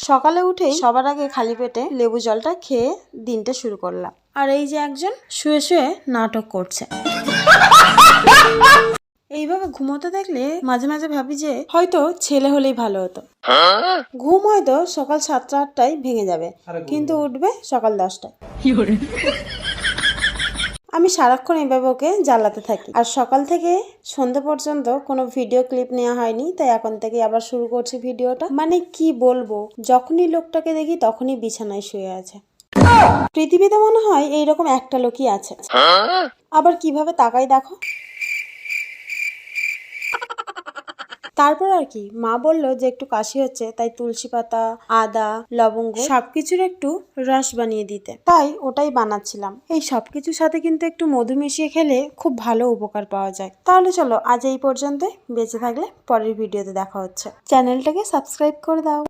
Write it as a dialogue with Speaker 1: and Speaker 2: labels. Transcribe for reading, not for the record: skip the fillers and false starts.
Speaker 1: সকালে উঠেই সবার আগে খালি পেটে লেবু জলটা খেয়ে দিনটা শুরু করলাম। আর এই যে একজন শুয়ে শুয়ে নাটক করছে। এইভাবে ঘুমোতে দেখলে মাঝে মাঝে ভাবি যে হয়তো ছেলে হলেই ভালো হতো। ঘুম হয়তো সকাল 7টা-8টায় ভেঙে যাবে, কিন্তু উঠবে সকাল 10টায়। আমি সারাক্ষণ এইভাবে ওকে জ্বালাতে থাকি। আর সকাল থেকে সন্ধ্যা পর্যন্ত কোনো ভিডিও ক্লিপ নেওয়া হয়নি, তাই এখন থেকে আবার শুরু করছি ভিডিওটা। মানে কি বলবো, যখনই লোকটাকে দেখি তখনই বিছানায় শুয়ে আছে। পৃথিবীতে মনে হয় এইরকম একটা লোকই আছে। আবার কিভাবে তাকাই দেখো। তারপর আর কি, মা বললো যে একটু কাশি হচ্ছে, তাই তুলসী পাতা, আদা, লবঙ্গ সবকিছুর একটু রস বানিয়ে দিতে, তাই ওটাই বানাচ্ছিলাম। এই সবকিছুর সাথে কিন্তু একটু মধু মিশিয়ে খেলে খুব ভালো উপকার পাওয়া যায়। তাহলে চলো আজ এই পর্যন্ত, বেঁচে থাকলে পরের ভিডিওতে দেখা হচ্ছে। চ্যানেলটাকে সাবস্ক্রাইব করে দাও।